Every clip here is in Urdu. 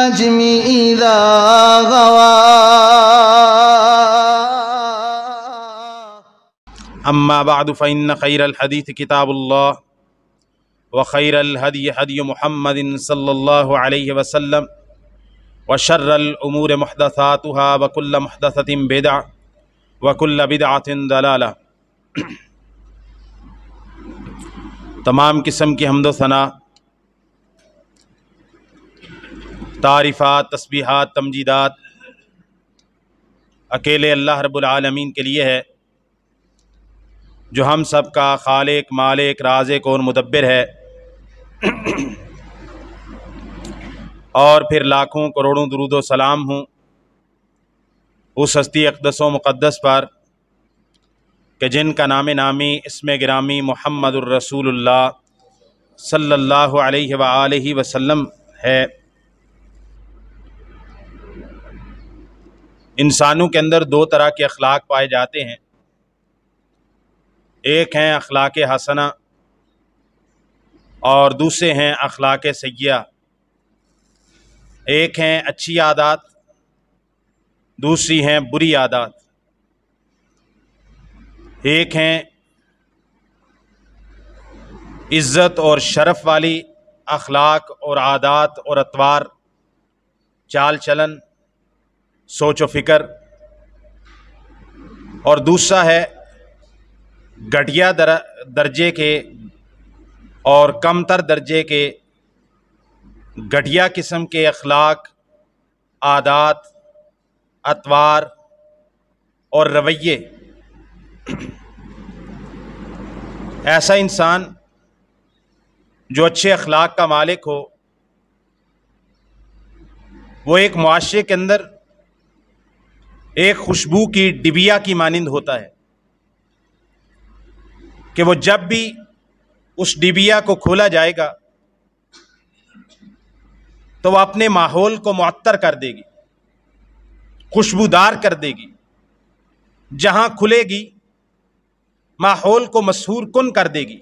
والنجم إذا غوى. اما بعد فإن خير الحديث كتاب الله وخير الهدي هدي محمد صلى الله عليه وسلم وشر الأمور محدثاتها وكل محدثة بدعة وكل بدعة ضلالة. تمام قسم کی حمد و ثنا، تعریفات، تسبیحات، تمجیدات اکیلے اللہ رب العالمین کے لیے ہے، جو ہم سب کا خالق، مالک، رازق اور مدبر ہے، اور پھر لاکھوں کروڑوں درود و سلام ہوں اس ہستی اقدس و مقدس پر کہ جن کا نام نامی، اسم گرامی محمد الرسول اللہ صلی اللہ علیہ وآلہ وسلم ہے۔ انسانوں کے اندر دو طرح کے اخلاق پائے جاتے ہیں، ایک ہیں اخلاق حسنہ اور دوسرے ہیں اخلاق سیئہ۔ ایک ہیں اچھی عادات، دوسری ہیں بری عادات۔ ایک ہیں عزت اور شرف والی اخلاق اور عادات اور اطوار، چال چلن، سوچ و فکر، اور دوسرا ہے گھٹیا درجے کے اور کمتر درجے کے گھٹیا قسم کے اخلاق، عادات، اطوار اور رویے۔ ایسا انسان جو اچھے اخلاق کا مالک ہو، وہ ایک معاشرے کے اندر ایک خوشبو کی ڈبیا کی مانند ہوتا ہے کہ وہ جب بھی اس ڈبیا کو کھولا جائے گا تو وہ اپنے ماحول کو معطر کر دے گی، خوشبودار کر دے گی۔ جہاں کھلے گی ماحول کو مسحور کن کر دے گی۔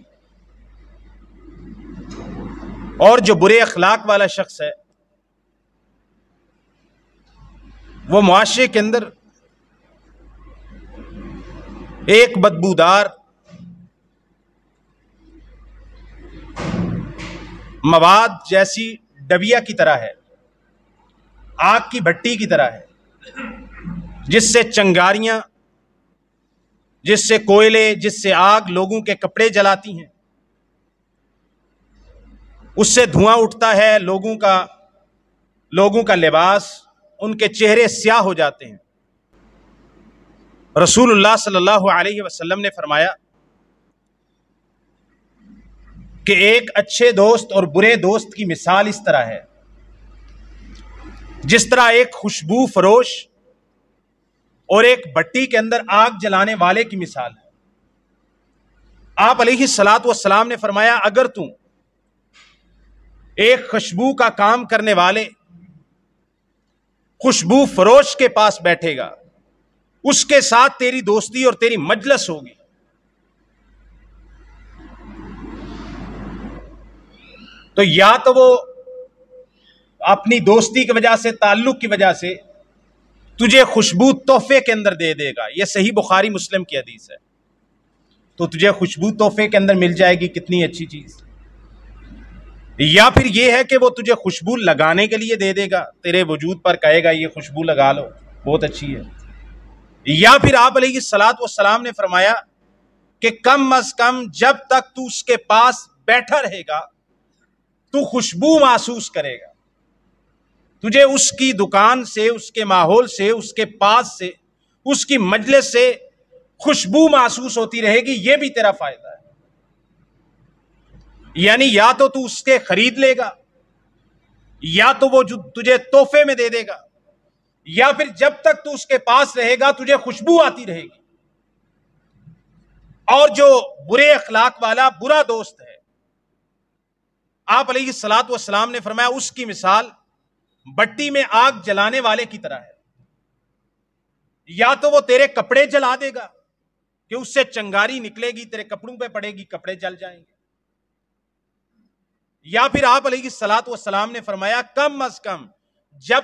اور جو برے اخلاق والا شخص ہے، وہ معاشرے کے اندر ایک بدبودار مواد جیسی ڈبیا کی طرح ہے، آگ کی بھٹی کی طرح ہے، جس سے چنگاریاں، جس سے کوئلے، جس سے آگ لوگوں کے کپڑے جلاتی ہیں، اس سے دھواں اٹھتا ہے، لوگوں کا لباس، ان کے چہرے سیاہ ہو جاتے ہیں۔ رسول اللہ صلی اللہ علیہ وسلم نے فرمایا کہ ایک اچھے دوست اور برے دوست کی مثال اس طرح ہے جس طرح ایک خوشبو فروش اور ایک بٹی کے اندر آگ جلانے والے کی مثال ہے۔ آپ علیہ الصلاۃ والسلام نے فرمایا، اگر تم ایک خوشبو کا کام کرنے والے خوشبو فروش کے پاس بیٹھے گا، اس کے ساتھ تیری دوستی اور تیری مجلس ہوگی، تو یا تو وہ اپنی دوستی کی وجہ سے، تعلق کی وجہ سے تجھے خوشبو تحفے کے اندر دے دے گا، یہ صحیح بخاری مسلم کی حدیث ہے، تو تجھے خوشبو تحفے کے اندر مل جائے گی، کتنی اچھی چیز۔ یا پھر یہ ہے کہ وہ تجھے خوشبو لگانے کے لیے دے دے گا، تیرے وجود پر کہے گا یہ خوشبو لگا لو، بہت اچھی ہے۔ یا پھر آپ علیہ الصلاۃ والسلام نے فرمایا کہ کم از کم جب تک تو اس کے پاس بیٹھا رہے گا تو خوشبو محسوس کرے گا، تجھے اس کی دکان سے، اس کے ماحول سے، اس کے پاس سے، اس کی مجلس سے خوشبو محسوس ہوتی رہے گی، یہ بھی تیرا فائدہ ہے۔ یعنی یا تو تو اس کے خرید لے گا، یا تو وہ جو تجھے تحفے میں دے دے گا، یا پھر جب تک تو اس کے پاس رہے گا تجھے خوشبو آتی رہے گی۔ اور جو برے اخلاق والا برا دوست ہے، آپ علیہ الصلاۃ والسلام نے فرمایا اس کی مثال بٹی میں آگ جلانے والے کی طرح ہے۔ یا تو وہ تیرے کپڑے جلا دے گا کہ اس سے چنگاری نکلے گی، تیرے کپڑوں پہ پڑے گی، کپڑے جل جائیں گے، یا پھر آپ علیہ الصلاۃ والسلام نے فرمایا کم از کم جب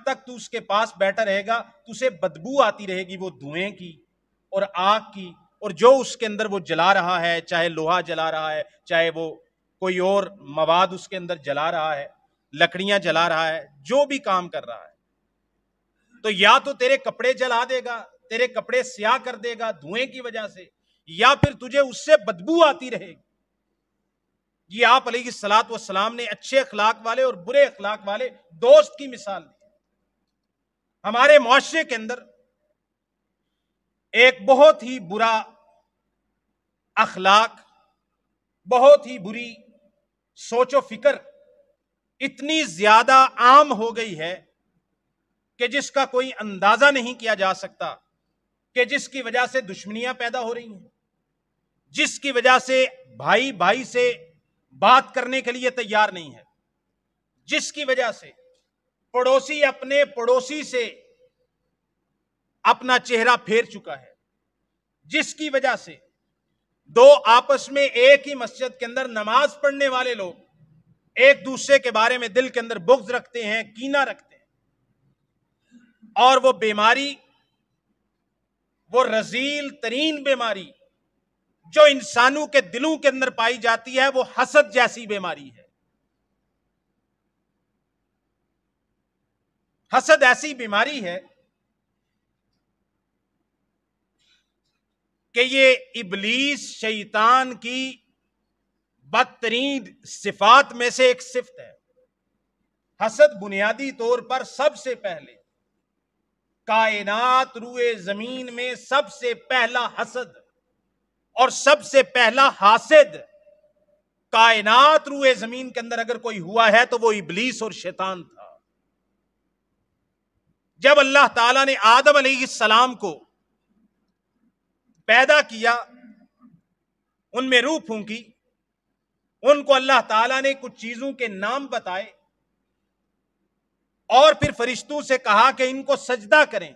تک تو اس کے پاس بیٹھا رہے گا تجھے بدبو آتی رہے گی، وہ دھوئیں کی اور آگ کی، اور جو اس کے اندر وہ جلا رہا ہے، چاہے لوہا جلا رہا ہے، چاہے وہ کوئی اور مواد اس کے اندر جلا رہا ہے، لکڑیاں جلا رہا ہے، جو بھی کام کر رہا ہے، تو یا تو تیرے کپڑے جلا دے گا، تیرے کپڑے سیاہ کر دے گا دھوئیں کی وجہ سے، یا پھر تجھے اس سے بدبو آتی رہے گی۔ یہ آپ علیہ الصلوۃ والسلام نے اچھے اخلاق والے اور برے اخلاق والے دوست کی مثال دی۔ ہمارے معاشرے کے اندر ایک بہت ہی برا اخلاق، بہت ہی بری سوچ و فکر اتنی زیادہ عام ہو گئی ہے کہ جس کا کوئی اندازہ نہیں کیا جا سکتا، کہ جس کی وجہ سے دشمنیاں پیدا ہو رہی ہیں، جس کی وجہ سے بھائی بھائی سے بات کرنے کے لیے تیار نہیں ہے، جس کی وجہ سے پڑوسی اپنے پڑوسی سے اپنا چہرہ پھیر چکا ہے، جس کی وجہ سے دو آپس میں ایک ہی مسجد کے اندر نماز پڑھنے والے لوگ ایک دوسرے کے بارے میں دل کے اندر بغض رکھتے ہیں، کینہ رکھتے ہیں، اور وہ بیماری، وہ رذیل ترین بیماری جو انسانوں کے دلوں کے اندر پائی جاتی ہے، وہ حسد جیسی بیماری ہے۔ حسد ایسی بیماری ہے کہ یہ ابلیس شیطان کی بدترین صفات میں سے ایک صفت ہے۔ حسد بنیادی طور پر سب سے پہلے کائنات روئے زمین میں سب سے پہلا حسد اور سب سے پہلا حاسد کائنات روئے زمین کے اندر اگر کوئی ہوا ہے تو وہ ابلیس اور شیطان تھا۔ جب اللہ تعالیٰ نے آدم علیہ السلام کو پیدا کیا، ان میں روح پھونکی، ان کو اللہ تعالیٰ نے کچھ چیزوں کے نام بتائے اور پھر فرشتوں سے کہا کہ ان کو سجدہ کریں۔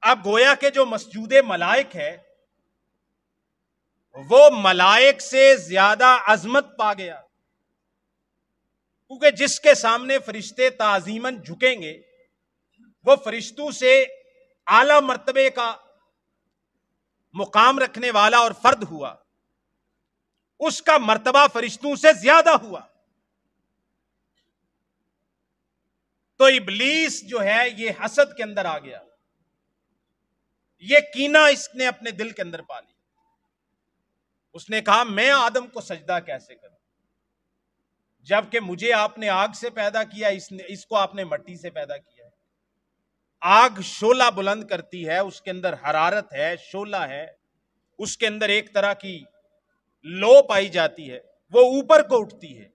اب گویا کہ جو مسجود ملائک ہے وہ ملائک سے زیادہ عظمت پا گیا، کیونکہ جس کے سامنے فرشتے تعظیماً جھکیں گے وہ فرشتوں سے اعلیٰ مرتبے کا مقام رکھنے والا اور فرد ہوا، اس کا مرتبہ فرشتوں سے زیادہ ہوا۔ تو ابلیس جو ہے یہ حسد کے اندر آ گیا، یہ کینہ اس نے اپنے دل کے اندر پا لیا۔ اس نے کہا میں آدم کو سجدہ کیسے کروں، جبکہ مجھے آپ نے آگ سے پیدا کیا، اس کو آپ نے مٹی سے پیدا کیا ہے۔ آگ شعلہ بلند کرتی ہے، اس کے اندر حرارت ہے، شعلہ ہے، اس کے اندر ایک طرح کی لو پائی جاتی ہے، وہ اوپر کو اٹھتی ہے،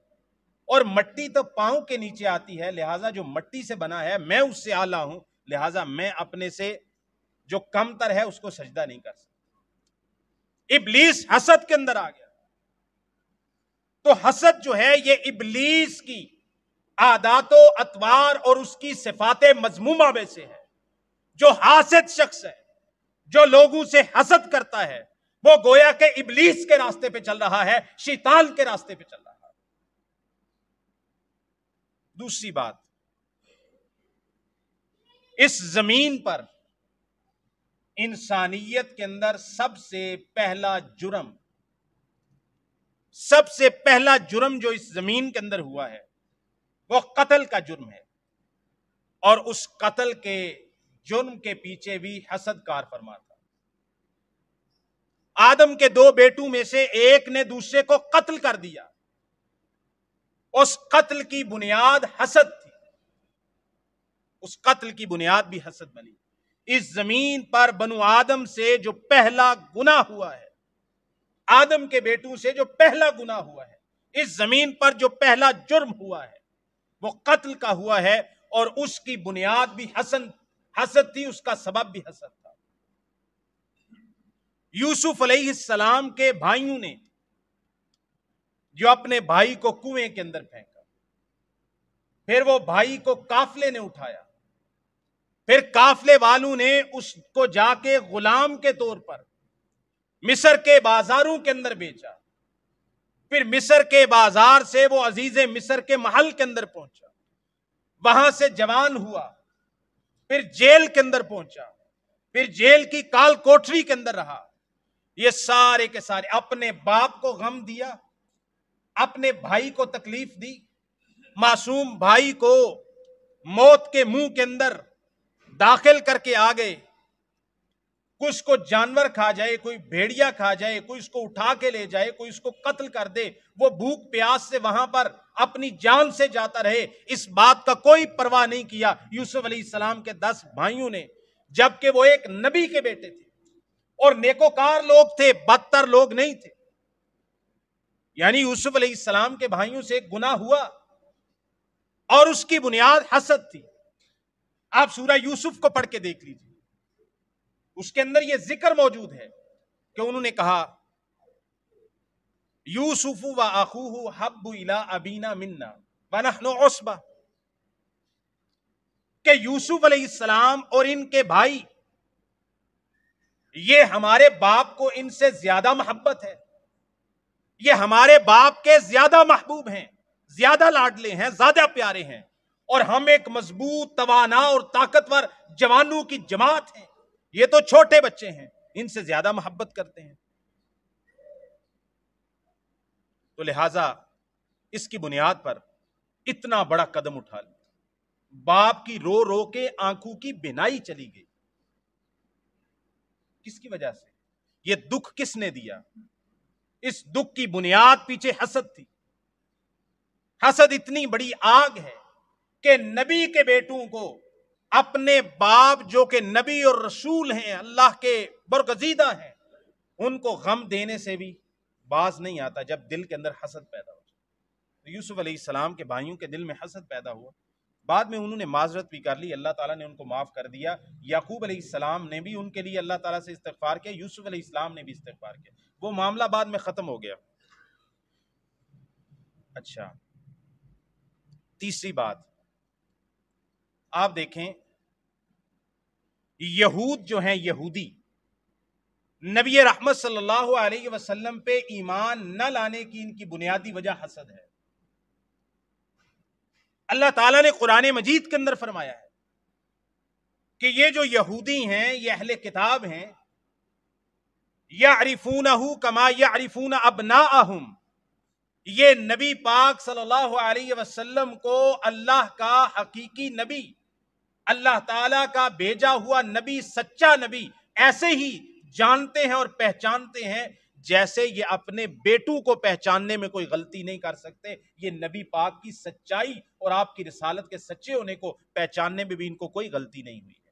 اور مٹی تو پاؤں کے نیچے آتی ہے، لہٰذا جو مٹی سے بنا ہے میں اس سے اعلیٰ ہوں، لہٰذا میں اپنے سے جو کم تر ہے اس کو سجدہ نہیں کر سکتا۔ ابلیس حسد کے اندر آ گیا۔ تو حسد جو ہے یہ ابلیس کی عادات و اطوار اور اس کی صفات مذمومہ میں سے ہے۔ جو حاسد شخص ہے، جو لوگوں سے حسد کرتا ہے، وہ گویا کہ ابلیس کے راستے پہ چل رہا ہے، شیطان کے راستے پہ چل رہا ہے۔ دوسری بات، اس زمین پر انسانیت کے اندر سب سے پہلا جرم جو اس زمین کے اندر ہوا ہے وہ قتل کا جرم ہے، اور اس قتل کے جرم کے پیچھے بھی حسد کار فرما تھا۔ آدم کے دو بیٹوں میں سے ایک نے دوسرے کو قتل کر دیا، اس قتل کی بنیاد حسد تھی، اس قتل کی بنیاد بھی حسد بنی۔ اس زمین پر بنو آدم سے جو پہلا گناہ ہوا ہے، آدم کے بیٹوں سے جو پہلا گناہ ہوا ہے، اس زمین پر جو پہلا جرم ہوا ہے وہ قتل کا ہوا ہے، اور اس کی بنیاد بھی حسد تھی، اس کا سبب بھی حسد تھا۔ یوسف علیہ السلام کے بھائیوں نے جو اپنے بھائی کو کنویں کے اندر پھینکا، پھر وہ بھائی کو قافلے نے اٹھایا، پھر قافلے والوں نے اس کو جا کے غلام کے طور پر مصر کے بازاروں کے اندر بیچا، پھر مصر کے بازار سے وہ عزیز مصر کے محل کے اندر پہنچا، وہاں سے جوان ہوا، پھر جیل کے اندر پہنچا، پھر جیل کی کال کوٹری کے اندر رہا۔ یہ سارے کے سارے اپنے باپ کو غم دیا، اپنے بھائی کو تکلیف دی، معصوم بھائی کو موت کے منہ کے اندر داخل کر کے آ گئے۔ کچھ کو جانور کھا جائے، کوئی بھیڑیا کھا جائے، کوئی اس کو اٹھا کے لے جائے، کوئی اس کو قتل کر دے، وہ بھوک پیاس سے وہاں پر اپنی جان سے جاتا رہے، اس بات کا کوئی پرواہ نہیں کیا یوسف علیہ السلام کے 10 بھائیوں نے، جبکہ وہ ایک نبی کے بیٹے تھے اور نیکوکار لوگ تھے، بدتر لوگ نہیں تھے۔ یعنی یوسف علیہ السلام کے بھائیوں سے ایک گناہ ہوا اور اس کی بنیاد حسد تھی۔ آپ سورہ یوسف کو پڑھ کے دیکھ لیجیے، اس کے اندر یہ ذکر موجود ہے کہ انہوں نے کہا یوسف و اخوہ حب الی ابینا منا ونحن عصبہ، کہ یوسف علیہ السلام اور ان کے بھائی یہ ہمارے باپ کو ان سے زیادہ محبت ہے، یہ ہمارے باپ کے زیادہ محبوب ہیں، زیادہ لاڈلے ہیں، زیادہ پیارے ہیں، اور ہم ایک مضبوط توانا اور طاقتور جوانوں کی جماعت ہیں، یہ تو چھوٹے بچے ہیں، ان سے زیادہ محبت کرتے ہیں۔ تو لہذا اس کی بنیاد پر اتنا بڑا قدم اٹھا لیا، باپ کی رو رو کے آنکھوں کی بینائی چلی گئی۔ کس کی وجہ سے؟ یہ دکھ کس نے دیا؟ اس دکھ کی بنیاد پیچھے حسد تھی۔ حسد اتنی بڑی آگ ہے کہ نبی کے بیٹوں کو اپنے باپ جو کہ نبی اور رسول ہیں، اللہ کے برگزیدہ ہیں، ان کو غم دینے سے بھی باز نہیں آتا جب دل کے اندر حسد پیدا ہو۔ تو یوسف علیہ السلام کے بھائیوں کے دل میں حسد پیدا ہوا، بعد میں انہوں نے معذرت بھی کر لی، اللہ تعالیٰ نے ان کو معاف کر دیا۔ یعقوب علیہ السلام نے بھی ان کے لیے اللہ تعالیٰ سے استغفار کیا، یوسف علیہ السلام نے بھی استغفار کیا، وہ معاملہ بعد میں ختم ہو گیا۔ اچھا، تیسری بات آپ دیکھیں، یہود جو ہیں، یہودی نبی رحمت صلی اللہ علیہ وسلم پہ ایمان نہ لانے کی ان کی بنیادی وجہ حسد ہے۔ اللہ تعالیٰ نے قرآن مجید کے اندر فرمایا ہے کہ یہ جو یہودی ہیں، یہ اہل کتاب ہیں، یعرفونہ کما یعرفون ابناءہم، یہ نبی پاک صلی اللہ علیہ وسلم کو اللہ کا حقیقی نبی، اللہ تعالیٰ کا بھیجا ہوا نبی، سچا نبی ایسے ہی جانتے ہیں اور پہچانتے ہیں جیسے یہ اپنے بیٹوں کو پہچاننے میں کوئی غلطی نہیں کر سکتے۔ یہ نبی پاک کی سچائی اور آپ کی رسالت کے سچے ہونے کو پہچاننے میں بھی ان کو کوئی غلطی نہیں ہوئی ہے۔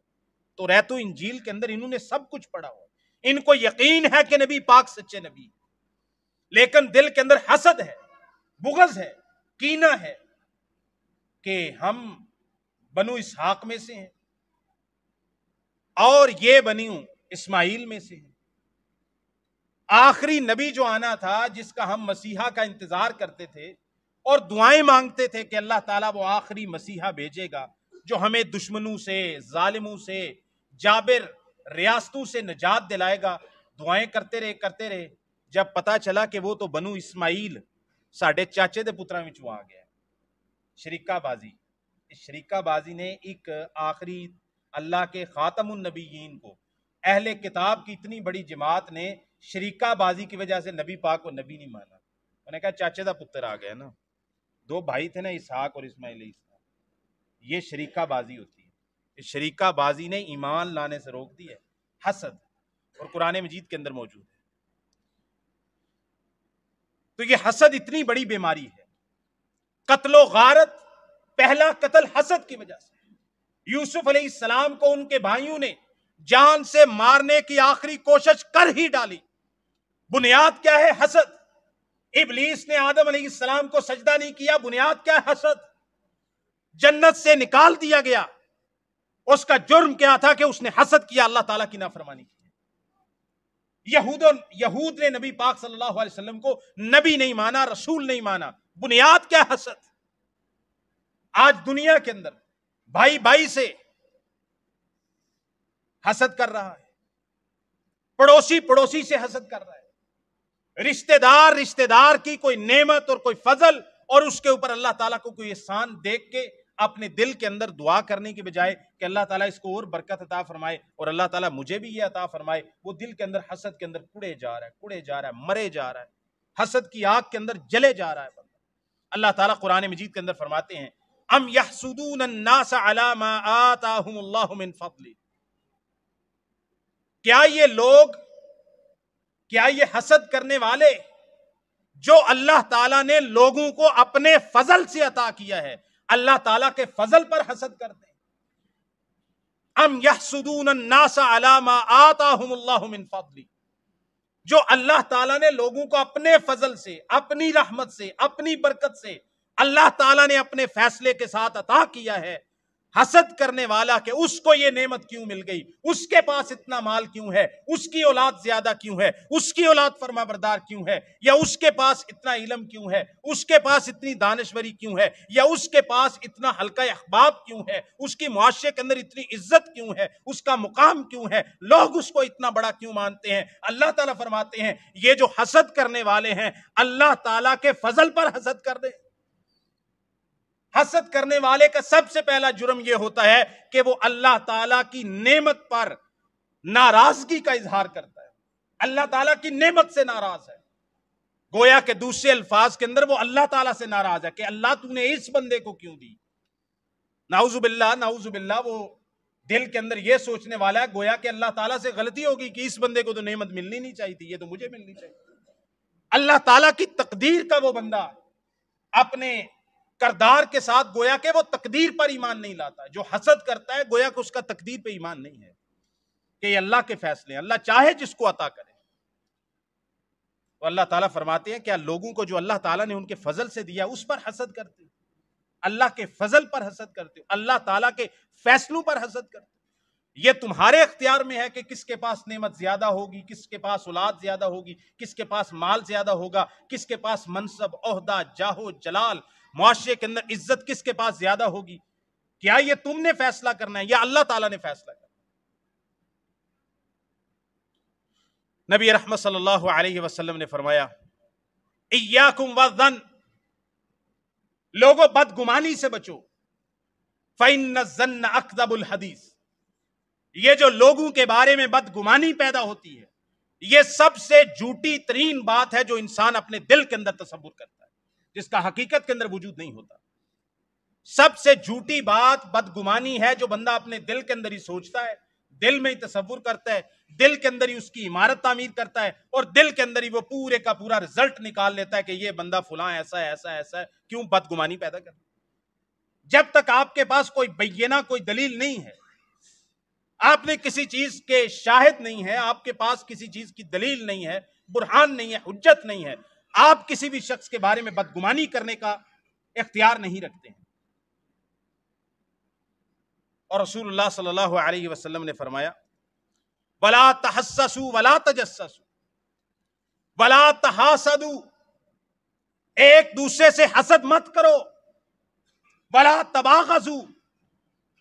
تو توریت و انجیل کے اندر انہوں نے سب کچھ پڑھا ہوا، ان کو یقین ہے کہ نبی پاک سچے نبی، لیکن دل کے اندر حسد ہے، بغض ہے، کینہ ہے کہ ہم بنو اسحاق میں سے ہیں اور یہ بنو اسماعیل میں سے ہیں۔ آخری نبی جو آنا تھا، جس کا ہم مسیحا کا انتظار کرتے تھے اور دعائیں مانگتے تھے کہ اللہ تعالیٰ وہ آخری مسیحا بھیجے گا جو ہمیں دشمنوں سے، ظالموں سے، جابر ریاستوں سے نجات دلائے گا، دعائیں کرتے رہے، جب پتا چلا کہ وہ تو بنو اسماعیل ساڑھے چاچے دے پتراں وچوں آ گیا، شریکہ بازی۔ اس شریکہ بازی نے ایک آخری اللہ کے خاتم النبیین کو، اہل کتاب کی اتنی بڑی جماعت نے شریکہ بازی کی وجہ سے نبی پاک کو نبی نہیں مانا۔ انہوں نے کہا چاچے دا پتر آ گیا نا، 2 بھائی تھے نا، اسحاق اور اسماعیل علیہ السلام، یہ شریکہ بازی ہوتی ہے۔ اس شریکہ بازی نے ایمان لانے سے روک دی ہے، حسد، اور قرآن مجید کے اندر موجود ہے۔ تو یہ حسد اتنی بڑی بیماری ہے، قتل و غارت، پہلا قتل حسد کی وجہ سے۔ یوسف علیہ السلام کو ان کے بھائیوں نے جان سے مارنے کی آخری کوشش کر ہی ڈالی، بنیاد کیا ہے؟ حسد۔ ابلیس نے آدم علیہ السلام کو سجدہ نہیں کیا، بنیاد کیا ہے؟ حسد۔ جنت سے نکال دیا گیا، اس کا جرم کیا تھا کہ اس نے حسد کیا، اللہ تعالیٰ کی نافرمانی کی۔ یہود نے نبی پاک صلی اللہ علیہ وسلم کو نبی نہیں مانا، رسول نہیں مانا، بنیاد کیا؟ حسد۔ آج دنیا کے اندر بھائی بھائی سے حسد کر رہا ہے، پڑوسی پڑوسی سے حسد کر رہا ہے، رشتہ دار کی کوئی نعمت اور کوئی فضل اور اس کے اوپر اللہ تعالیٰ کو کوئی احسان دیکھ کے اپنے دل کے اندر دعا کرنے کی بجائے کہ اللہ تعالیٰ اس کو اور برکت عطا فرمائے اور اللہ تعالیٰ مجھے بھی یہ عطا فرمائے، وہ دل کے اندر حسد کے اندر کڑے جا رہا ہے، مرے جا رہا ہے، حسد کی آگ کے اندر جلے جا رہا ہے۔ اللہ تعالیٰ قرآن مجید کے اندر فرماتے ہیں ام یحسدون الناس علی ما آتاہم اللہ من فضل، کیا یہ حسد کرنے والے جو اللہ تعالیٰ نے لوگوں کو اپنے فضل سے عطا کیا ہے، اللہ تعالیٰ کے فضل پر حسد کرتے ہیں؟ ام یحسدون الناس علی ما آتاہم اللہ من فضل، جو اللہ تعالیٰ نے لوگوں کو اپنے فضل سے، اپنی رحمت سے، اپنی برکت سے اللہ تعالیٰ نے اپنے فیصلے کے ساتھ عطا کیا ہے، حسد کرنے والا کہ اس کو یہ نعمت کیوں مل گئی، اس کے پاس اتنا مال کیوں ہے، اس کی اولاد زیادہ کیوں ہے، اس کی اولاد فرما بردار کیوں ہے، یا اس کے پاس اتنا علم کیوں ہے، اس کے پاس اتنی دانشوری کیوں ہے، یا اس کے پاس اتنا حلقہ احباب کیوں ہے، اس کی معاشرے کے اندر اتنی عزت کیوں ہے، اس کا مقام کیوں ہے، لوگ اس کو اتنا بڑا کیوں مانتے ہیں؟ اللہ تعالیٰ فرماتے ہیں یہ جو حسد کرنے والے ہیں اللہ تعالیٰ کے فضل پر حسد کر دیں۔ حسد کرنے والے کا سب سے پہلا جرم یہ ہوتا ہے کہ وہ اللہ تعالیٰ کی نعمت پر ناراضگی کا اظہار کرتا ہے، اللہ تعالیٰ کی نعمت سے ناراض ہے، گویا کہ دوسرے الفاظ کے اندر وہ اللہ تعالیٰ سے ناراض ہے کہ اللہ تو نے اس بندے کو کیوں دی۔ نعوذ باللہ وہ دل کے اندر یہ سوچنے والا ہے گویا کہ اللہ تعالیٰ سے غلطی ہوگی کہ اس بندے کو تو نعمت ملنی نہیں چاہیے تھی، یہ تو مجھے ملنی چاہیے۔ اللہ تعالیٰ کی تقدیر کا وہ بندہ اپنے کردار کے ساتھ گویا کہ وہ تقدیر پر ایمان نہیں لاتا، جو حسد کرتا ہے گویا کہ اس کا تقدیر پہ ایمان نہیں ہے کہ یہ اللہ کے فیصلے ہیں، اللہ چاہے جس کو عطا کرے۔ تو اللہ تعالیٰ فرماتے ہیں کیا لوگوں کو جو اللہ تعالیٰ نے ان کے فضل سے دیا اس پر حسد کرتے ہو، اللہ کے فضل پر حسد کرتے ہو، اللہ تعالیٰ کے فیصلوں پر حسد کرتے ہو؟ یہ تمہارے اختیار میں ہے کہ کس کے پاس نعمت زیادہ ہوگی، کس کے پاس اولاد زیادہ ہوگی، کس کے پاس مال زیادہ ہوگا، کس کے پاس منصب، عہدہ، جاہ و جلال، معاشرے کے اندر عزت کس کے پاس زیادہ ہوگی؟ کیا یہ تم نے فیصلہ کرنا ہے یا اللہ تعالیٰ نے فیصلہ کرنا؟ نبی رحمت صلی اللہ علیہ وسلم نے فرمایا ایاکم والظن، لوگوں بدگمانی سے بچو، فإن الظن اکذب الحدیث، یہ جو لوگوں کے بارے میں بدگمانی پیدا ہوتی ہے یہ سب سے جھوٹی ترین بات ہے جو انسان اپنے دل کے اندر تصور کرتا ہے، جس کا حقیقت کے اندر وجود نہیں ہوتا۔ سب سے جھوٹی بات بدگمانی ہے جو بندہ اپنے دل کے اندر ہی سوچتا ہے، دل میں ہی تصور کرتا ہے، دل کے اندر ہی اس کی عمارت تعمیر کرتا ہے اور دل کے اندر ہی وہ پورے کا پورا رزلٹ نکال لیتا ہے کہ یہ بندہ فلاں ایسا ہے ایسا ایسا ہے۔ کیوں بدگمانی پیدا کرتا؟ جب تک آپ کے پاس کوئی بینہ، کوئی دلیل نہیں ہے، آپ نے کسی چیز کے شاہد نہیں ہے، آپ کے پاس کسی چیز کی دلیل نہیں ہے، برہان نہیں ہے، حجت نہیں ہے، آپ کسی بھی شخص کے بارے میں بدگمانی کرنے کا اختیار نہیں رکھتے ہیں۔ اور رسول اللہ صلی اللہ علیہ وسلم نے فرمایا وَلَا تَحَسَّسُوا وَلَا تَجَسَّسُوا وَلَا تَحَاسَدُوا، ایک دوسرے سے حسد مت کرو، وَلَا تَبَاغَضُوا،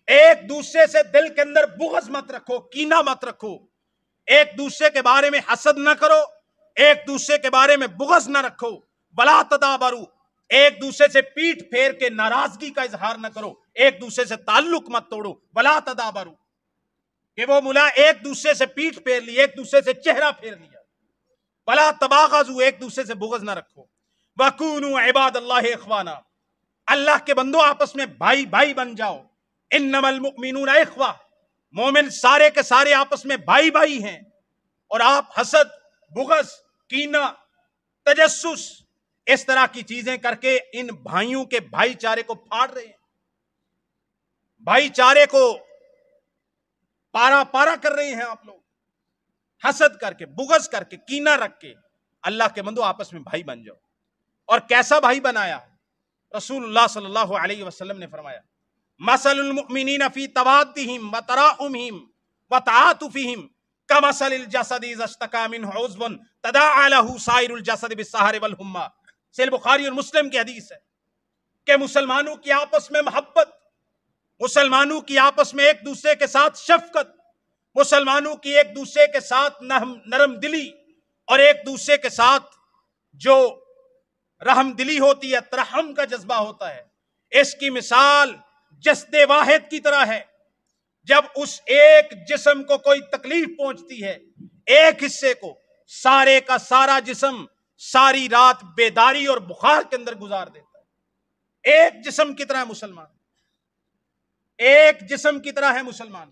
ایک دوسرے سے دل کے اندر بغض مت رکھو، کینہ مت رکھو، ایک دوسرے کے بارے میں حسد نہ کرو، ایک دوسرے کے بارے میں بغض نہ رکھو، وَلَا تَدَابَرُوا، ایک دوسرے سے پیٹھ پھیر کے ناراضگی کا اظہار نہ کرو، ایک دوسرے سے تعلق مت توڑو، وَلَا تَدَابَرُوا، کہ وہ ملا ایک دوسرے سے پیٹھ پھیر لی، ایک دوسرے سے چہرہ پھیر لیا، وَلَا تَبَاغَضُوا، ایک دوسرے سے بغض نہ رکھو، وَكُونُوا عِبَادَ اللَّهِ إِخْوَانًا، اللہ کے بندوں آپس میں بھائی بھائی بن جاؤ، انما المؤمنون اخوہ، مومن سارے کے سارے آپس میں بھائی بھائی ہیں، اور آپ حسد، بغض، کینہ، تجسس، اس طرح کی چیزیں کر کے ان بھائیوں کے بھائی چارے کو پھاڑ رہے ہیں، بھائی چارے کو پارا پارا کر رہے ہیں آپ لوگ، حسد کر کے، بغض کر کے، کینہ رکھ کے۔ اللہ کے بندو آپس میں بھائی بن جاؤ۔ اور کیسا بھائی بنایا؟ رسول اللہ صلی اللہ علیہ وسلم نے فرمایا مثل المؤمنین فی توادہم وتراحمہم وتعاطفہم کمثل الجسد اذا اشتکا منہ عضو تداعی لہ سائر الجسد بالسہر والحمى۔ صحیح بخاری اور مسلم کی حدیث ہے کہ مسلمانوں کی آپس میں محبت، مسلمانوں کی آپس میں ایک دوسرے کے ساتھ شفقت، مسلمانوں کی ایک دوسرے کے ساتھ نرم دلی اور ایک دوسرے کے ساتھ جو رحم دلی ہوتی ہے، ترحم کا جذبہ ہوتا ہے، اس کی مثال جسد واحد کی طرح ہے۔ جب اس ایک جسم کو کوئی تکلیف پہنچتی ہے، ایک حصے کو، سارے کا سارا جسم ساری رات بیداری اور بخار کے اندر گزار دیتا ہے۔ ایک جسم کی طرح ہے مسلمان، ایک جسم کی طرح ہے مسلمان۔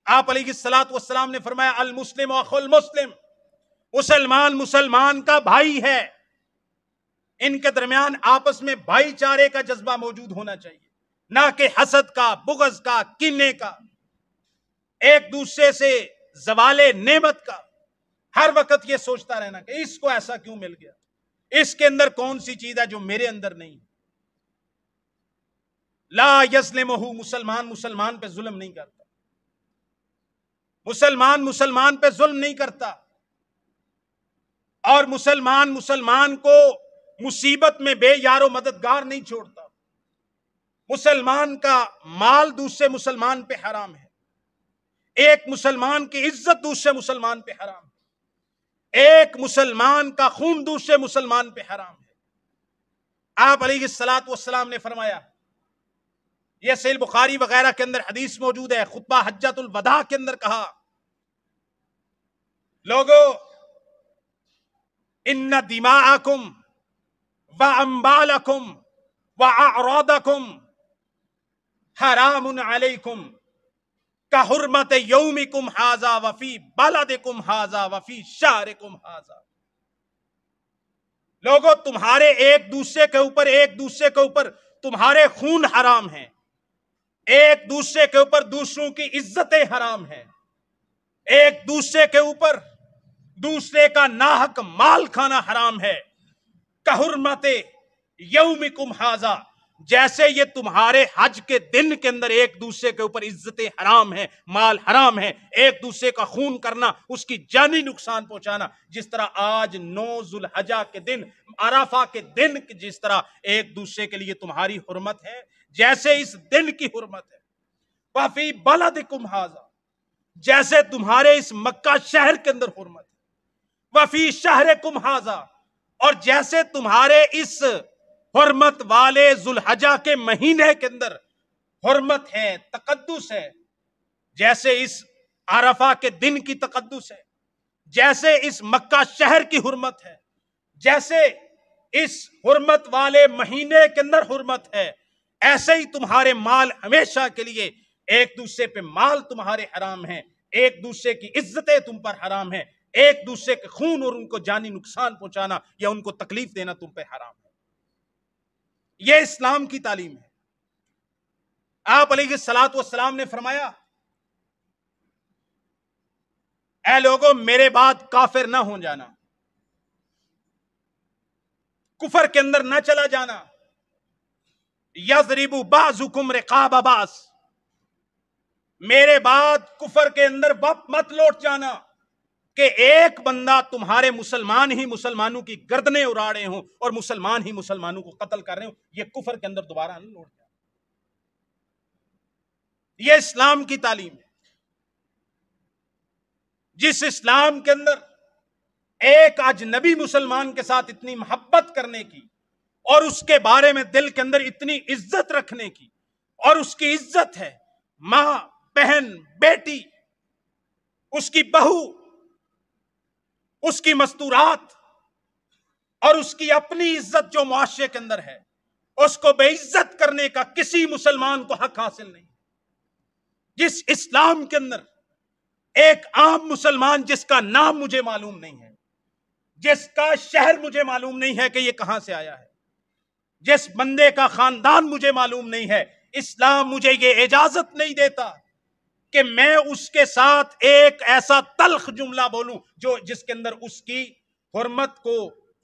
آپ علیہ الصلوۃ والسلام نے فرمایا المسلم اخو المسلم، مسلمان مسلمان کا بھائی ہے۔ ان کے درمیان آپس میں بھائی چارے کا جذبہ موجود ہونا چاہیے، نہ کہ حسد کا، بغض کا، کینے کا، ایک دوسرے سے زوال نعمت کا۔ ہر وقت یہ سوچتا رہنا کہ اس کو ایسا کیوں مل گیا، اس کے اندر کون سی چیز ہے جو میرے اندر نہیں۔ لا یظلمہ، مسلمان مسلمان پہ ظلم نہیں کرتا، مسلمان مسلمان پہ ظلم نہیں کرتا، اور مسلمان مسلمان کو مصیبت میں بے یار و مددگار نہیں چھوڑتا۔ مسلمان کا مال دوسرے مسلمان پہ حرام ہے، ایک مسلمان کی عزت دوسرے مسلمان پہ حرام ہے، ایک مسلمان کا خون دوسرے مسلمان پہ حرام ہے۔ آپ علیہ الصلوۃ والسلام نے فرمایا، یہ صحیح بخاری وغیرہ کے اندر حدیث موجود ہے، خطبہ حجۃ الوداع کے اندر کہا، لوگو ان دماءکم واموالکم واعراضکم حرام علیکم کحرمت یومکم ھذا وفی بلدکم ھذا وفی شہرکم ھذا۔ لوگو تمہارے ایک دوسرے کے اوپر تمہارے خون حرام ہیں، ایک دوسرے کے اوپر دوسروں کی عزتیں حرام ہیں، ایک دوسرے کے اوپر دوسرے کا ناحق مال کھانا حرام ہے۔ کحرمت یومکم ھذا، جیسے یہ تمہارے حج کے دن کے اندر ایک دوسرے کے اوپر عزتیں حرام ہیں، مال حرام ہے، ایک دوسرے کا خون کرنا، اس کی جانی نقصان پہنچانا، جس طرح آج 9 ذو الحجہ کے دن، عرفہ کے دن جس طرح ایک دوسرے کے لیے تمہاری حرمت ہے، جیسے اس دن کی حرمت ہے۔ وفی بلدکم ھذا، جیسے تمہارے اس مکہ شہر کے اندر حرمت ہے۔ وفی شہرکم ھذا، اور جیسے تمہارے اس حرمت والے ذو الحجہ کے مہینے کے اندر حرمت ہے، تقدس ہے، جیسے اس عرفہ کے دن کی تقدس ہے، جیسے اس مکہ شہر کی حرمت ہے، جیسے اس حرمت والے مہینے کے اندر حرمت ہے، ایسے ہی تمہارے مال ہمیشہ کے لیے، ایک دوسرے پہ مال تمہارے حرام ہیں، ایک دوسرے کی عزتیں تم پر حرام ہیں، ایک دوسرے کے خون اور ان کو جانی نقصان پہنچانا یا ان کو تکلیف دینا تم پہ حرام ہے۔ یہ اسلام کی تعلیم ہے۔ آپ علیہ الصلوۃ والسلام نے فرمایا، اے لوگوں میرے بعد کافر نہ ہو جانا، کفر کے اندر نہ چلا جانا، یضرب بعضکم رقاب بعض، میرے بعد کفر کے اندر مت لوٹ جانا کہ ایک بندہ تمہارے مسلمان ہی مسلمانوں کی گردنیں اڑا رہے ہوں اور مسلمان ہی مسلمانوں کو قتل کر رہے ہوں، یہ کفر کے اندر دوبارہ نہ لوٹ جانا۔ یہ اسلام کی تعلیم ہے، جس اسلام کے اندر ایک اجنبی مسلمان کے ساتھ اتنی محبت کرنے کی اور اس کے بارے میں دل کے اندر اتنی عزت رکھنے کی، اور اس کی عزت ہے ماں، بہن، بیٹی، اس کی بہو، اس کی مستورات، اور اس کی اپنی عزت جو معاشرے کے اندر ہے، اس کو بے عزت کرنے کا کسی مسلمان کو حق حاصل نہیں۔ جس اسلام کے اندر ایک عام مسلمان جس کا نام مجھے معلوم نہیں ہے، جس کا شہر مجھے معلوم نہیں ہے کہ یہ کہاں سے آیا ہے، جس بندے کا خاندان مجھے معلوم نہیں ہے، اسلام مجھے یہ اجازت نہیں دیتا کہ میں اس کے ساتھ ایک ایسا تلخ جملہ بولوں جس کے اندر اس کی حرمت کو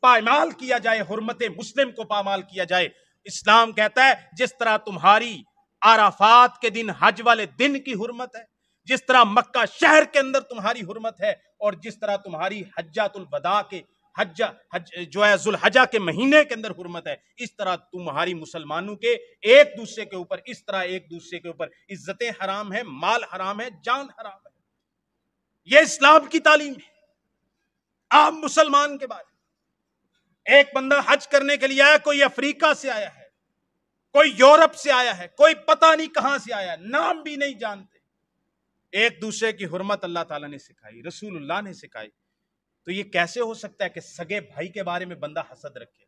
پامال کیا جائے، حرمت مسلم کو پامال کیا جائے۔ اسلام کہتا ہے جس طرح تمہاری عرفات کے دن، حج والے دن کی حرمت ہے، جس طرح مکہ شہر کے اندر تمہاری حرمت ہے، اور جس طرح تمہاری حجۃ الوداع کے جو ہے ذو الحجہ کے مہینے کے اندر حرمت ہے، اس طرح تمہاری مسلمانوں کے ایک دوسرے کے اوپر، اس طرح ایک دوسرے کے اوپر عزتیں حرام ہیں، مال حرام ہے، جان حرام ہے۔ یہ اسلام کی تعلیم ہے عام مسلمان کے بارے میں۔ ایک بندہ حج کرنے کے لیے آیا، کوئی افریقہ سے آیا ہے، کوئی یورپ سے آیا ہے، کوئی پتہ نہیں کہاں سے آیا، نام بھی نہیں جانتے. ایک دوسرے کی حرمت اللہ تعالیٰ نے سکھائی، رسول اللہ نے سکھائی. تو یہ کیسے ہو سکتا ہے کہ سگے بھائی کے بارے میں بندہ حسد رکھے؟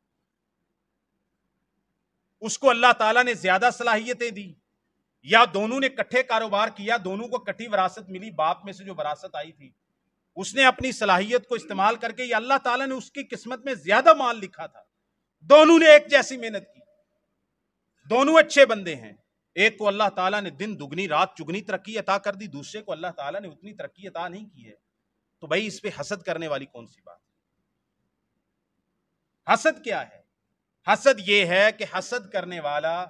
اس کو اللہ تعالیٰ نے زیادہ صلاحیتیں دی، یا دونوں نے کٹھے کاروبار کیا، دونوں کو کٹھی وراثت ملی، باپ میں سے جو وراثت آئی تھی اس نے اپنی صلاحیت کو استعمال کر کے، یا اللہ تعالیٰ نے اس کی قسمت میں زیادہ مال لکھا تھا، دونوں نے ایک جیسی محنت کی، دونوں اچھے بندے ہیں. ایک کو اللہ تعالیٰ نے دن دگنی رات چگنی ترقی عطا کر دی، دوسرے کو اللہ تعالیٰ نے اتنی ترقی عطا نہیں کی ہے. تو بھائی اس پہ حسد کرنے والی کون سی بات؟ حسد کیا ہے؟ حسد یہ ہے کہ حسد کرنے والا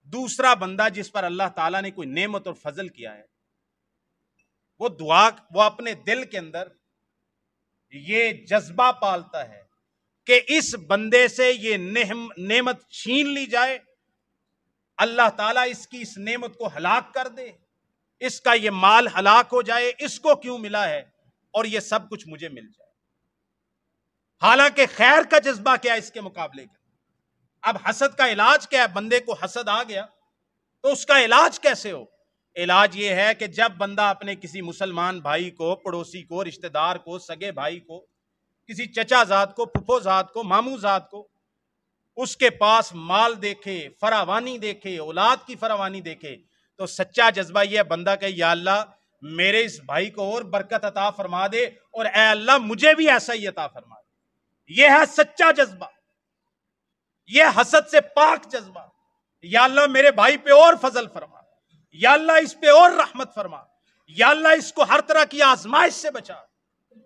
دوسرا بندہ جس پر اللہ تعالیٰ نے کوئی نعمت اور فضل کیا ہے، وہ اپنے دل کے اندر یہ جذبہ پالتا ہے کہ اس بندے سے یہ نعمت چھین لی جائے، اللہ تعالیٰ اس کی اس نعمت کو ہلاک کر دے، اس کا یہ مال ہلاک ہو جائے، اس کو کیوں ملا ہے اور یہ سب کچھ مجھے مل جائے. حالانکہ خیر کا جذبہ کیا ہے اس کے مقابلے کے. اب حسد کا علاج کیا ہے؟ بندے کو حسد آ گیا تو اس کا علاج کیسے ہو؟ علاج یہ ہے کہ جب بندہ اپنے کسی مسلمان بھائی کو، پڑوسی کو، رشتہ دار کو، سگے بھائی کو، کسی چچا زاد کو، پھپھو زاد کو، ماموں زاد کو، اس کے پاس مال دیکھے، فراوانی دیکھے، اولاد کی فراوانی دیکھے، تو سچا جذبہ یہ بندہ کہ یا اللہ میرے اس بھائی کو اور برکت عطا فرما دے، اور اے اللہ مجھے بھی ایسا ہی عطا فرما دے. یہ ہے سچا جذبہ، یہ حسد سے پاک جذبہ. یا اللہ میرے بھائی پہ اور فضل فرما، یا اللہ اس پہ اور رحمت فرما، یا اللہ اس کو ہر طرح کی آزمائش سے بچا.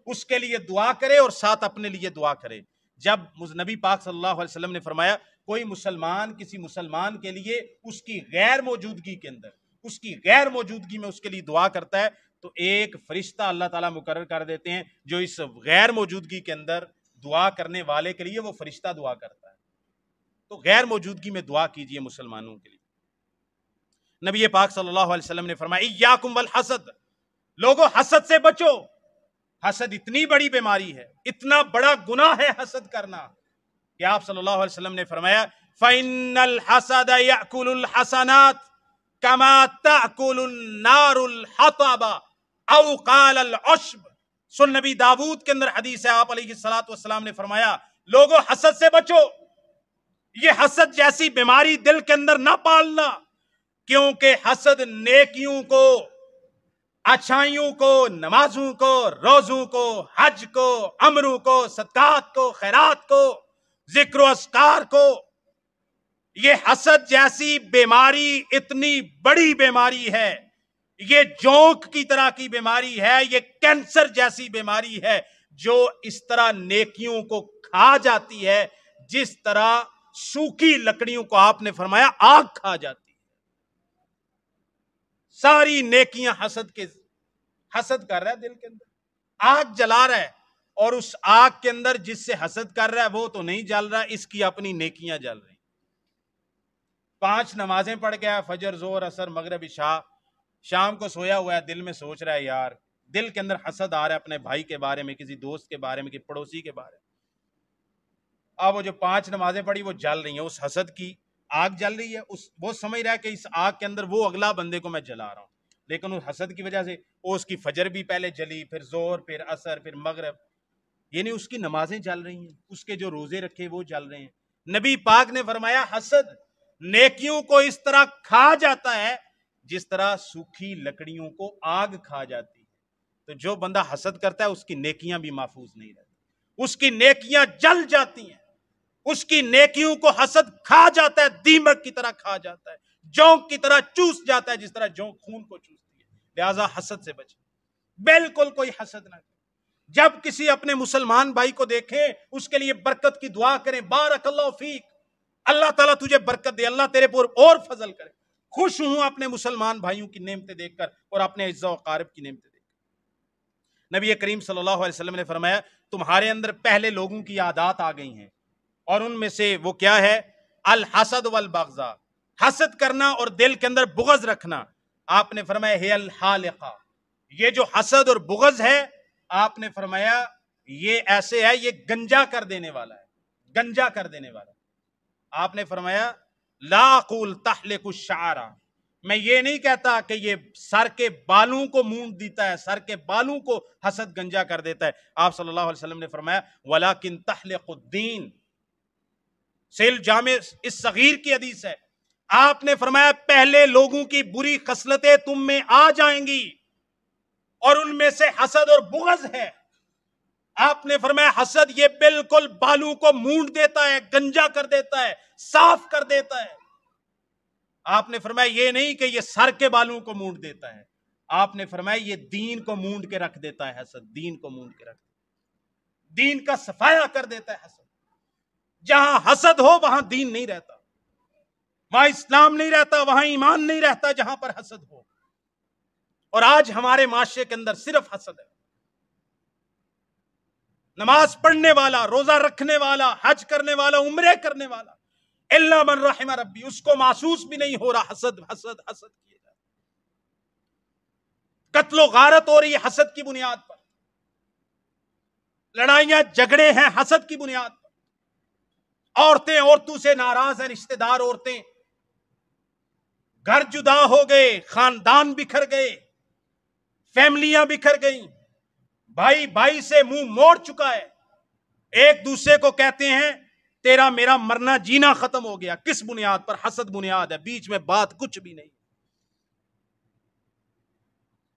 اس کے لیے دعا کرے اور ساتھ اپنے لیے دعا کرے. جب نبی پاک صلی اللہ علیہ وسلم نے فرمایا کوئی مسلمان کسی مسلمان کے لیے اس کی غیر موجودگی کے اندر، اس کی غیر موجودگی میں اس کے لیے دعا کرتا ہے تو ایک فرشتہ اللہ تعالیٰ مقرر کر دیتے ہیں جو اس غیر موجودگی کے اندر دعا کرنے والے کے لیے وہ فرشتہ دعا کرتا ہے. تو غیر موجودگی میں دعا کیجئے مسلمانوں کے لیے. نبی پاک صلی اللہ علیہ وسلم نے فرمایا ایاکم والحسد، لوگوں حسد سے بچو. حسد اتنی بڑی بیماری ہے، اتنا بڑا گناہ ہے حسد کرنا کہ آپ صلی اللہ علیہ وسلم نے فرمایا فَإِنَّ الْحَسَدَ يَأْكُلُ الْحَسَنَاتِ كَمَا تَأْكُلُ النَّارُ الْحَطَبَ أَوْ قَالَ الْعُشْبُ. سن نبی داود کے اندر حدیث ہے، آپ علیہ السلام نے فرمایا لوگوں حسد سے بچو. یہ حسد جیسی بیماری دل کے اندر نہ پالنا، کیونکہ حسد نیکیوں کو، اچھائیوں کو، نمازوں کو، روزوں کو، حج کو، عمروں کو، صدقات کو، خیرات کو، ذکر و اذکار کو، یہ حسد جیسی بیماری اتنی بڑی بیماری ہے، یہ جونک کی طرح کی بیماری ہے، یہ کینسر جیسی بیماری ہے جو اس طرح نیکیوں کو کھا جاتی ہے جس طرح سوکھی لکڑیوں کو آپ نے فرمایا آگ کھا جاتی ہے. ساری نیکیاں حسد کر رہا ہے، دل کے اندر آگ جلا رہا ہے، اور اس آگ کے اندر جس سے حسد کر رہا ہے وہ تو نہیں جل رہا، اس کی اپنی نیکیاں جل رہی. 5 نمازیں پڑھ گیا، فجر، ظہر، عصر، مغرب، عشاء، شام کو سویا ہوا ہے، دل میں سوچ رہا ہے یار، دل کے اندر حسد آ رہا ہے اپنے بھائی کے بارے میں، کسی دوست کے بارے میں، کسی پڑوسی کے بارے میں. اب وہ جو 5 نمازیں پڑھی وہ جل رہی ہیں، اس حسد کی آگ جل رہی ہے، وہ سمجھ رہا ہے کہ اس آگ کے اندر وہ اگلا بندے کو میں جلا رہا ہوں، لیکن اس حسد کی وجہ سے اس کی فجر بھی پہلے جلی، پھر ظہر، پھر عصر، پھر مغرب، یعنی اس کی نمازیں جل رہی ہیں، اس کے جو روزے رکھے وہ جل رہے ہیں. نبی پاک نے فرمایا حسد نیکیوں کو اس طرح کھا جاتا ہے جس طرح سوکھی لکڑیوں کو آگ کھا جاتی ہے. تو جو بندہ حسد کرتا ہے اس کی نیکیاں بھی محفوظ نہیں رہتی، اس کی نیکیاں جل جاتی ہیں، اس کی نیکیوں کو حسد کھا جاتا ہے، دیمک کی طرح کھا جاتا ہے، جونک کی طرح چوس جاتا ہے جس طرح جونک خون کو چوستی ہے. لہذا حسد سے بچیں، بالکل کوئی حسد نہ کریں. جب کسی اپنے مسلمان بھائی کو دیکھیں اس کے لیے برکت کی دعا کریں، بارک اللہ فیک، اللہ تعالیٰ تجھے برکت دے، اللہ تیرے پر اور فضل کرے. خوش ہوں اپنے مسلمان بھائیوں کی نعمتیں دیکھ کر اور اپنے اعزاء و اقارب کی نعمتیں دیکھ کر. نبی کریم صلی اللہ علیہ وسلم نے فرمایا تمہارے اندر پہلے لوگوں کی عادات آ گئی ہیں، اور ان میں سے وہ کیا ہے؟ الحسد والبغضاء، حسد کرنا اور دل کے اندر بغض رکھنا. آپ نے فرمایا ہے الحالقہ، یہ جو حسد اور بغض ہے آپ نے فرمایا یہ ایسے ہے، یہ گنجا کر دینے والا ہے، گنجا کر دینے والا ہے۔ آپ نے فرمایا لا اقول تحلق الشعر، میں یہ نہیں کہتا کہ یہ سر کے بالوں کو مونڈ دیتا ہے، سر کے بالوں کو حسد گنجا کر دیتا ہے۔ آپ صلی اللہ علیہ وسلم نے فرمایا ولیکن تحلق الدین، سیل جامع اس صغیر کی حدیث ہے۔ آپ نے فرمایا پہلے لوگوں کی بری خصلتیں تم میں آ جائیں گی اور ان میں سے حسد اور بغض ہے۔ آپ نے فرمایا حسد یہ بالکل بالوں کو مونڈ دیتا ہے، گنجا کر دیتا ہے، صاف کر دیتا ہے۔ آپ نے فرمایا یہ نہیں کہ یہ سر کے بالوں کو مونڈ دیتا ہے، آپ نے فرمایا یہ دین کو مونڈ کے رکھ دیتا ہے حسد، دین کو مونڈ کے رکھ دیتا ہے، دین کا صفایا کر دیتا ہے حسد۔ جہاں حسد ہو وہاں دین نہیں رہتا، وہاں اسلام نہیں رہتا، وہاں ایمان نہیں رہتا جہاں پر حسد ہو۔ اور آج ہمارے معاشرے کے اندر صرف حسد ہے۔ نماز پڑھنے والا، روزہ رکھنے والا، حج کرنے والا، عمرے کرنے والا، الا من رحم ربی، اس کو محسوس بھی نہیں ہو رہا حسد حسد حسد کیے جا رہا۔ قتل و غارت ہو رہی ہے حسد کی بنیاد پر، لڑائیاں جھگڑے ہیں حسد کی بنیاد پر، عورتیں عورتوں سے ناراض ہیں، رشتہ دار عورتیں، گھر جدا ہو گئے، خاندان بکھر گئے، فیملیاں بکھر گئیں، بھائی بھائی سے منہ موڑ چکا ہے، ایک دوسرے کو کہتے ہیں تیرا میرا مرنا جینا ختم ہو گیا۔ کس بنیاد پر؟ حسد بنیاد ہے، بیچ میں بات کچھ بھی نہیں۔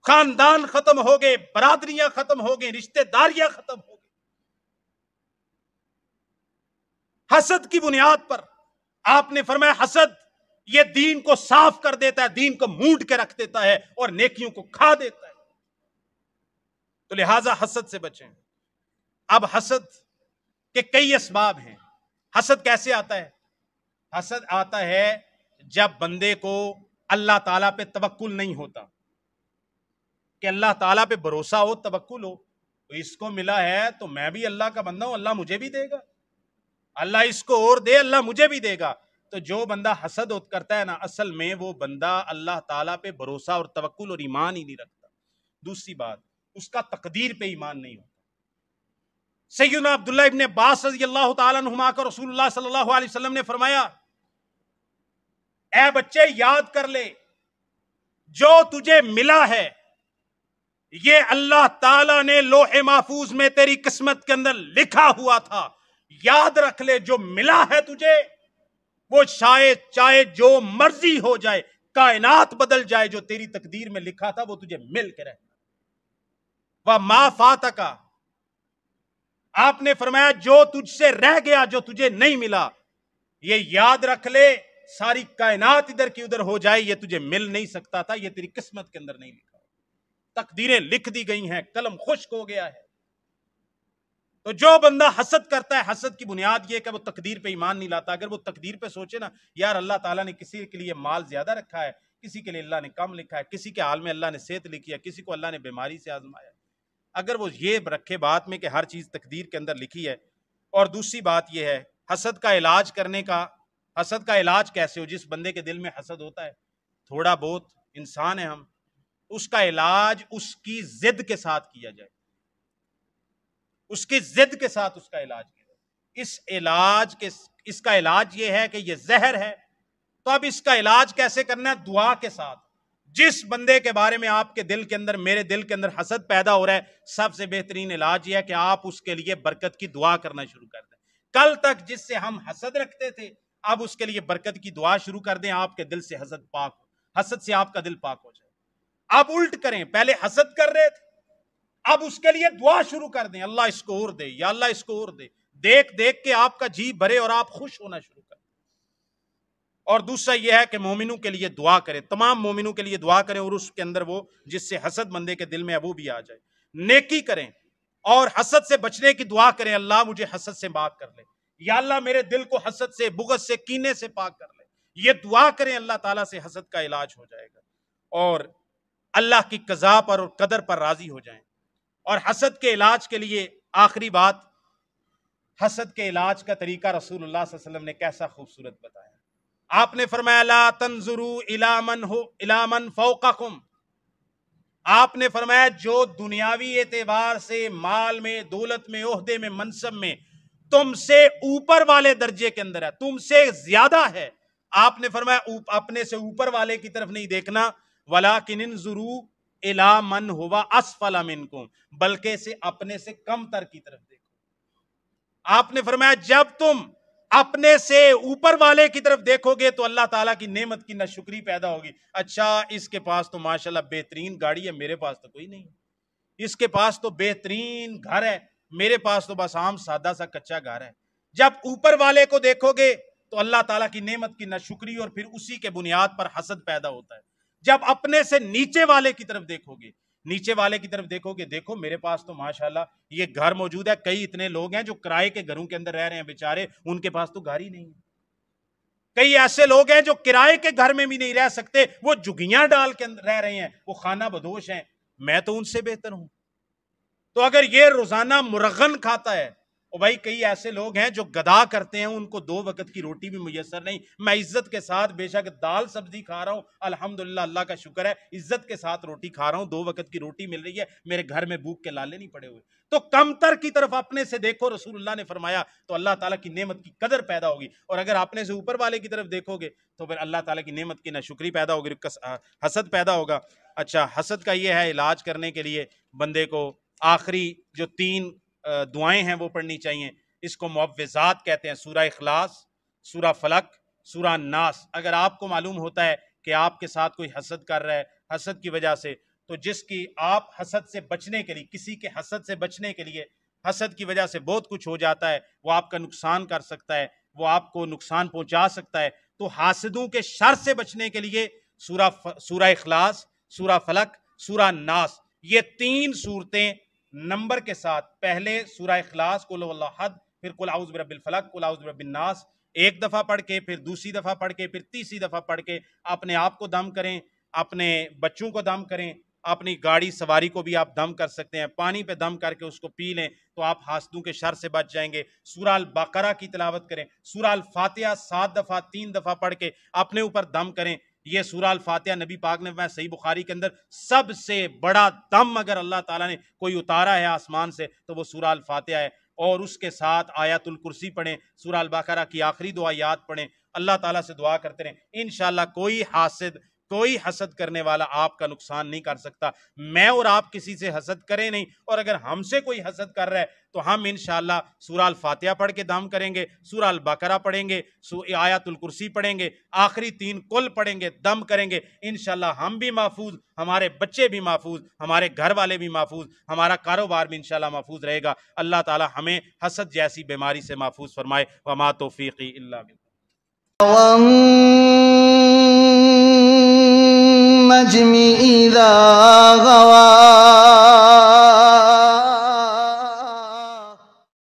خاندان ختم ہو گئے، برادریاں ختم ہو گئیں، رشتہ داریاں ختم ہو گئی، حسد کی بنیاد پر۔ آپ نے فرمایا حسد یہ دین کو صاف کر دیتا ہے، دین کو مونڈ کے رکھ دیتا ہے اور نیکیوں کو کھا دیتا ہے۔ تو لہٰذا حسد سے بچیں۔ اب حسد کے کئی اسباب ہیں۔ حسد کیسے آتا ہے؟ حسد آتا ہے جب بندے کو اللہ تعالیٰ پہ توکل نہیں ہوتا، کہ اللہ تعالیٰ پہ بھروسہ ہو، توکل ہو، تو اس کو ملا ہے تو میں بھی اللہ کا بندہ ہوں، اللہ مجھے بھی دے گا، اللہ اس کو اور دے، اللہ مجھے بھی دے گا۔ تو جو بندہ حسد کرتا ہے نا، اصل میں وہ بندہ اللہ تعالیٰ پہ بھروسہ اور توکل اور ایمان ہی نہیں رکھتا۔ دوسری بات، اس کا تقدیر پہ ایمان نہیں ہوتا۔ سیدنا عبداللہ ابن عباس رضی اللہ تعالیٰ عنہما کا رسول اللہ صلی اللہ علیہ وسلم نے فرمایا اے بچے یاد کر لے، جو تجھے ملا ہے یہ اللہ تعالیٰ نے لوح محفوظ میں تیری قسمت کے اندر لکھا ہوا تھا۔ یاد رکھ لے جو ملا ہے تجھے، وہ شاید چاہے جو مرضی ہو جائے، کائنات بدل جائے، جو تیری تقدیر میں لکھا تھا وہ تجھے مل کے رہنا۔ وَمَا فَاتَكَ، آپ نے فرمایا جو تجھ سے رہ گیا، جو تجھے نہیں ملا، یہ یاد رکھ لے ساری کائنات ادھر کی ادھر ہو جائے، یہ تجھے مل نہیں سکتا تھا، یہ تیری قسمت کے اندر نہیں لکھا، تقدیریں لکھ دی گئی ہیں، قلم خشک ہو گیا ہے۔ تو جو بندہ حسد کرتا ہے، حسد کی بنیاد یہ کہ وہ تقدیر پہ ایمان نہیں لاتا۔ اگر وہ تقدیر پہ سوچے نا، یار اللہ تعالیٰ نے کسی کے لیے مال زیادہ رکھا ہے، کسی کے لیے اللہ نے کم لکھا ہے، کسی کے حال میں اللہ نے صحت لکھی ہے، کسی کو اللہ نے بیماری سے آزمایا ہے، اگر وہ یہ رکھے بات میں کہ ہر چیز تقدیر کے اندر لکھی ہے۔ اور دوسری بات یہ ہے حسد کا علاج کرنے کا، حسد کا علاج کیسے ہو؟ جس بندے کے دل میں حسد ہوتا ہے، تھوڑا بہت انسان ہے ہم، اس کا علاج اس کی ضد کے ساتھ کیا جائے، اس کی ضد کے ساتھ اس کا علاج کیا جائے۔ اس کا علاج یہ ہے کہ یہ زہر ہے، تو اب اس کا علاج کیسے کرنا ہے؟ دعا کے ساتھ۔ جس بندے کے بارے میں آپ کے دل کے اندر، میرے دل کے اندر حسد پیدا ہو رہا ہے، سب سے بہترین علاج یہ ہے کہ آپ اس کے لیے برکت کی دعا کرنا شروع کر دیں۔ کل تک جس سے ہم حسد رکھتے تھے، اب اس کے لیے برکت کی دعا شروع کر دیں، آپ کے دل سے حسد پاک ہو، حسد سے آپ کا دل پاک ہو جائے۔ اب الٹ کریں، پہلے حسد کر رہے تھے، اب اس کے لیے دعا شروع کر دیں، اللہ اس کو اور دے، یا اللہ اس کو اور دے۔ دیکھ دیکھ کے آپ کا جی بھرے اور آپ خوش ہونا شروع کر دیں۔ اور دوسرا یہ ہے کہ مومنوں کے لیے دعا کریں، تمام مومنوں کے لیے دعا کریں، اور اس کے اندر وہ جس سے حسد بندے کے دل میں ہے وہ بھی آ جائے۔ نیکی کریں اور حسد سے بچنے کی دعا کریں، اللہ مجھے حسد سے پاک کر لے، یا اللہ میرے دل کو حسد سے، بغض سے، کینے سے پاک کر لے۔ یہ دعا کریں، اللہ تعالیٰ سے حسد کا علاج ہو جائے گا، اور اللہ کی قضا پر اور قدر پر راضی ہو جائیں۔ اور حسد کے علاج کے لیے آخری بات، حسد کے علاج کا طریقہ رسول اللہ صلی اللہ علیہ وسلم نے کیسا خوبصورت بتایا۔ آپ نے فرمایا لا تنظروا الی من فوقکم، آپ نے فرمایا جو دنیاوی اعتبار سے مال میں، دولت میں، عہدے میں، منصب میں تم سے اوپر والے درجے کے اندر ہے، تم سے زیادہ ہے، آپ نے فرمایا اپنے سے اوپر والے کی طرف نہیں دیکھنا، وَلَٰكِنِ انظُرُوا إِلَىٰ مَنْ هُوَ أَسْفَلَ مِنْكُمْ، بلکہ اپنے سے کم تر کی طرف دیکھو۔ آپ نے فرمایا جب تم اپنے سے اوپر والے کی طرف دیکھو گے تو اللہ تعالیٰ کی نعمت کی ناشکری پیدا ہوگی۔ اچھا اس کے پاس تو ماشاءاللہ بہترین گاڑی ہے، میرے پاس تو کوئی نہیں ہے، اس کے پاس تو بہترین گھر ہے، میرے پاس تو بس عام سادہ سا کچا گھر ہے۔ جب اوپر والے کو دیکھو گے تو اللہ تعالیٰ کی نعمت کی ناشکری اور پھر اسی کے بنیاد پر حسد پیدا ہوتا ہے۔ جب اپنے سے نیچے والے کی طرف دیکھو گے، نیچے والے کی طرف دیکھو گے، دیکھو میرے پاس تو ماشاءاللہ یہ گھر موجود ہے، کئی اتنے لوگ ہیں جو کرائے کے گھروں کے اندر رہ رہے ہیں بیچارے، ان کے پاس تو گھر ہی نہیں ہے۔ کئی ایسے لوگ ہیں جو کرائے کے گھر میں بھی نہیں رہ سکتے، وہ جھگیاں ڈال کے اندر رہ رہے ہیں، وہ خانہ بدوش ہیں، میں تو ان سے بہتر ہوں۔ تو اگر یہ روزانہ مرغن کھاتا ہے، اور بھائی کئی ایسے لوگ ہیں جو گدا کرتے ہیں، ان کو 2 وقت کی روٹی بھی میسر نہیں، میں عزت کے ساتھ بے شک دال سبزی کھا رہا ہوں، الحمدللہ اللہ کا شکر ہے، عزت کے ساتھ روٹی کھا رہا ہوں، 2 وقت کی روٹی مل رہی ہے، میرے گھر میں بھوک کے لالے نہیں پڑے ہوئے۔ تو کم تر کی طرف اپنے سے دیکھو، رسول اللہ نے فرمایا، تو اللہ تعالیٰ کی نعمت کی قدر پیدا ہوگی، اور اگر اپنے سے اوپر والے کی طرف دیکھو گے تو پھر اللہ تعالیٰ کی نعمت کی ناشکری پیدا ہوگی، حسد پیدا ہوگا۔ اچھا حسد کا یہ ہے، علاج کرنے کے لیے بندے کو آخری جو 3 دعائیں ہیں وہ پڑھنی چاہیے، اس کو معوذات کہتے ہیں، سورہ اخلاص، سورہ فلق، سورہ ناس۔ اگر آپ کو معلوم ہوتا ہے کہ آپ کے ساتھ کوئی حسد کر رہا ہے، حسد کی وجہ سے، تو جس کی آپ حسد سے بچنے کے لیے، کسی کے حسد سے بچنے کے لیے، حسد کی وجہ سے بہت کچھ ہو جاتا ہے، وہ آپ کا نقصان کر سکتا ہے، وہ آپ کو نقصان پہنچا سکتا ہے، تو حاسدوں کے شر سے بچنے کے لیے سورہ اخلاص، سورہ فلق، سورہ ناس، یہ 3 صورتیں نمبر کے ساتھ، پہلے سورہ اخلاص قل هو اللہ احد، پھر قل اعوذ برب الفلق، قل اعوذ برب الناس، ایک دفعہ پڑھ کے، پھر دوسری دفعہ پڑھ کے، پھر تیسری دفعہ پڑھ کے اپنے آپ کو دم کریں، اپنے بچوں کو دم کریں، اپنی گاڑی سواری کو بھی آپ دم کر سکتے ہیں، پانی پہ دم کر کے اس کو پی لیں تو آپ حاسدوں کے شر سے بچ جائیں گے۔ سورہ البقرہ کی تلاوت کریں، سورہ الفاتحہ 7 دفعہ 3 دفعہ پڑھ کے اپنے اوپر دم کریں۔ یہ سورہ الفاتحہ نبی پاک نے فرمایا صحیح بخاری کے اندر، سب سے بڑا دم اگر اللہ تعالیٰ نے کوئی اتارا ہے آسمان سے تو وہ سورہ الفاتحہ ہے، اور اس کے ساتھ آیت الکرسی پڑھیں، سورہ البقرہ کی آخری 2 آیات پڑھیں، اللہ تعالیٰ سے دعا کرتے رہیں، انشاءاللہ کوئی حسد کرنے والا آپ کا نقصان نہیں کر سکتا۔ میں اور آپ کسی سے حسد کریں نہیں، اور اگر ہم سے کوئی حسد کر رہا ہے تو ہم انشاءاللہ سورہ الفاتحہ پڑھ کے دم کریں گے، سورہ البقرہ پڑھیں گے، آیت الکرسی پڑھیں گے، آخری 3 قل پڑھیں گے، دم کریں گے، انشاءاللہ ہم بھی محفوظ، ہمارے بچے بھی محفوظ، ہمارے گھر والے بھی محفوظ، ہمارا کاروبار بھی انشاءاللہ محفوظ رہے گا۔ اللہ تعالی ہمیں حسد جیسی بیماری سے محفوظ فرمائے۔ وما توفیقی الا باللہ۔ والنجم إذا غوى